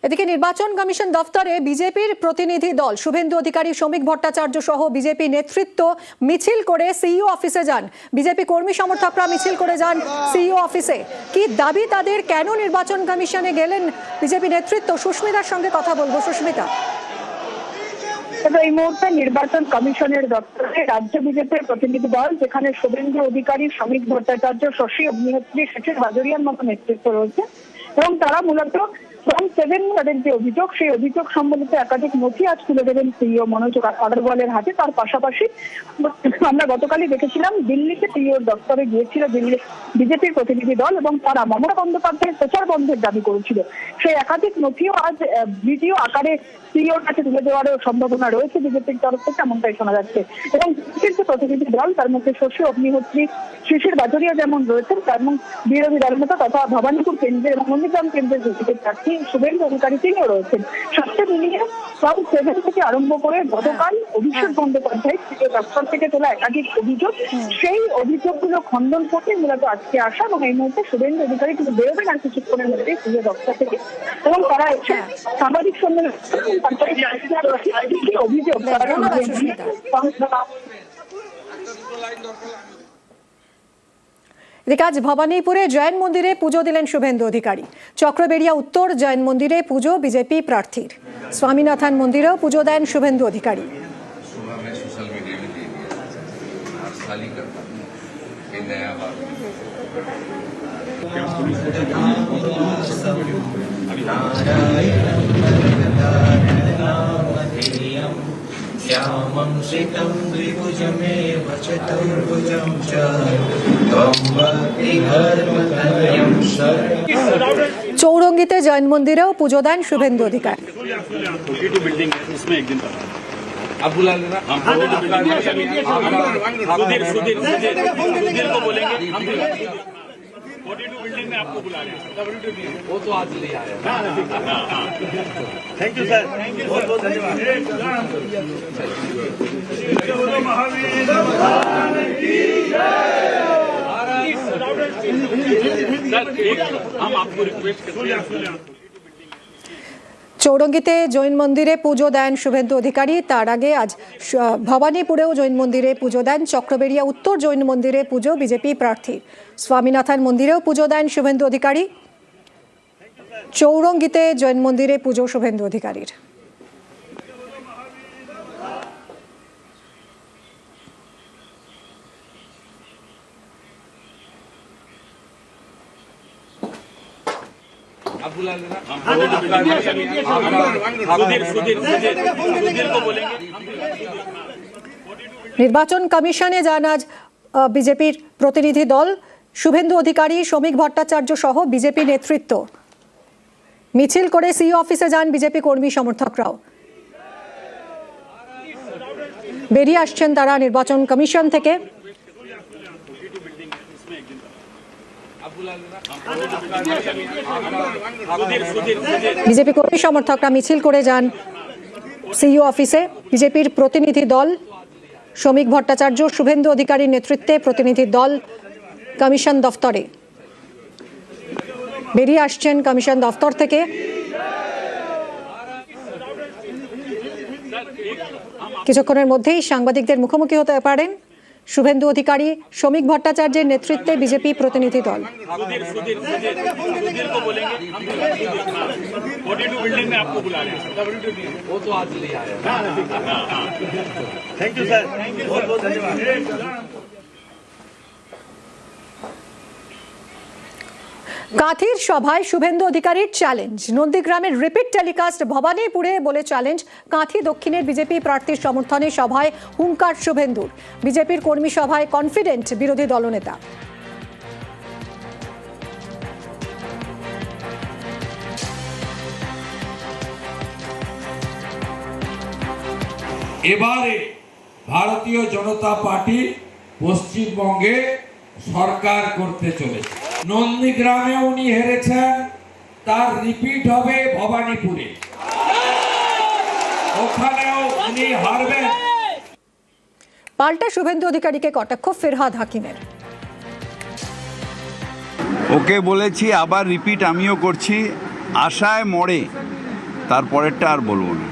এদিকে নির্বাচন কমিশন দফতরে বিজেপির প্রতিনিধি দল শুভেন্দু অধিকারী, শ্রমিক ভট্টাচার্য সহ বিজেপি নেতৃত্ব মিছিল করে সিইও অফিসে যান। বিজেপি কর্মী সমর্থকরা মিছিল করে যান সিইও অফিসে। কি দাবি তাদের, কেন নির্বাচন কমিশনে গেলেন বিজেপি নেতৃত্ব? সুস্মিতার সঙ্গে কথা বলবো। সুস্মিতা, এই মুহূর্তে নির্বাচন কমিশনের দপ্তরে রাজ্য বিজেপির প্রতিনিধি দল, যেখানে শুভেন্দু অধিকারী, শ্রমিক ভট্টাচার্য, শশী অগ্নিহোত্রী, শেখর বাজরিয়ার মতো নেতৃত্ব রয়েছে এবং তারা মূলত তাদের যে অভিযোগ, সেই অভিযোগ সম্বলিত একাধিক নথি আজ তুলে দেবেন সিইও মনোজ আগরওয়ালের হাতে। তার পাশাপাশি আমরা গতকালই দেখেছিলাম দিল্লিতে সিইওর দপ্তরে গিয়েছিল দিল্লি বিজেপির প্রতিনিধি দল এবং তারা মমতা বন্দ্যোপাধ্যায়ের প্রচার বন্ধের দাবি করেছিল। সেই একাধিক নথিও আজ ভিডিও আকারে সিইওর কাছে তুলে দেওয়ারও সম্ভাবনা রয়েছে বিজেপির তরফ থেকে, এমনটাই শোনা যাচ্ছে। এবং বিজেপির প্রতিনিধি দল, তার মধ্যে শশী অগ্নিহোত্রী, শেখর বাজরিয়া যেমন রয়েছেন, এবং বিরোধী দলনেতা তথা ভবানীপুর কেন্দ্রের এবং নন্দীগ্রাম কেন্দ্রের বিজেপির প্রার্থী শুভেন্দু অধিকারী তিনিও রয়েছেন। সবচেয়ে মিলিয়ে ক্লাউড 7 থেকে আরম্ভ করে গতকাল অভিষেক বন্দ্যোপাধ্যায় দপ্তর থেকে তোলা একাধিক অভিযোগ, সেই অভিযোগগুলো খণ্ডন করতে মূলত আজকে আসা। এবং এই মুহূর্তে শুভেন্দু অধিকারী কিন্তু বেরোবেন আর কিছুক্ষণের মধ্যে সিইও দপ্তর থেকে, এবং তারা এসে সাংবাদিক সম্মেলন অভিযোগ এদিকে আজ ভবানীপুরে জৈন মন্দিরে পুজো দিলেন শুভেন্দু অধিকারী। চক্রবেড়িয়া উত্তর জৈন মন্দিরে পুজো বিজেপি প্রার্থীর। স্বামীনাথন মন্দিরেও পুজো দেন শুভেন্দু অধিকারী। श्यामं श्रितं द्विभुजमेव चतुर्भुजं च त्वं भक्तिधर्मतनयं शरणं। চৌরঙ্গীতে জৈন মন্দিরেও পুজো দেন শুভেন্দু অধিকারী। आप बुला लेना, बिल्डिंग में आपको बुला लें, वो तो आज ले आया। थैंक यू सर, बहुत बहुत धन्यवाद। हम आपको रिक्वेस्ट करते हैं। চৌরঙ্গীতে জৈন মন্দিরে পুজো দেন শুভেন্দু অধিকারী। তার আগে আজ ভবানীপুরেও জৈন মন্দিরে পুজো দেন। চক্রবেড়িয়া উত্তর জৈন মন্দিরে পুজো বিজেপি প্রার্থী। স্বামীনাথন মন্দিরেও পুজো দেন শুভেন্দু অধিকারী। চৌরঙ্গীতে জৈন মন্দিরে পুজো শুভেন্দু অধিকারীর। आप बुला लेना, নির্বাচন কমিশনে যান আজ বিজেপির প্রতিনিধি দল। শুভেন্দু অধিকারী, শ্রমিক ভট্টাচার্য সহ বিজেপি নেতৃত্ব মিছিল করে সিইও অফিসে যান বিজেপি কর্মী সমর্থকরাও। বেরিয়ে আসছেন তারা নির্বাচন কমিশন থেকে। বিজেপি কর্মী সমর্থকরা মিছিল করে যান সিইও অফিসে। বিজেপির প্রতিনিধি দল শ্রমিক ভট্টাচার্য, শুভেন্দু অধিকারীর নেতৃত্বে প্রতিনিধি দল কমিশন দফতরে বেরিয়ে আসছেন কমিশন দফতর থেকে। কিছুক্ষণের মধ্যেই সাংবাদিকদের মুখোমুখি হতে পারেন শুভেন্দু অধিকারী, শ্রমিক ভট্টাচার্যের নেতৃত্বে বিজেপি প্রতিনিধি দল। बिल्डिंग में आपको बुला लें, वो तो आज ले आया। थैंक यू सर, बहुत बहुत धन्यवाद। কাঁথির সভায় শুভেন্দু অধিকারীর চ্যালেঞ্জ। নন্দীগ্রামের রিপিট টেলিকাস্ট ভবানীপুরে বলে চ্যালেঞ্জ। কাঁথি দক্ষিণের বিজেপি প্রার্থীর সমর্থনে সভায় হুঙ্কার শুভেন্দুর। বিজেপির কর্মী সভায় কনফিডেন্ট বিরোধী দলনেতা। এবারে ভারতীয় জনতা পার্টি পশ্চিমবঙ্গে সরকার করতে চলেছে। নন্দীগ্রামে উনি হেরেছেন, তার রিপিট হবে ভবানীপুরে, ওখানেও উনি হারবেন। পাল্টা শুভেন্দু অধিকারীকে কটাক্ষ ফিরহাদ হাকিমের। ওকে বলেছি, আবার রিপিট আমিও করছি, আশায় মরে তারপরেরটা আর বলবো না।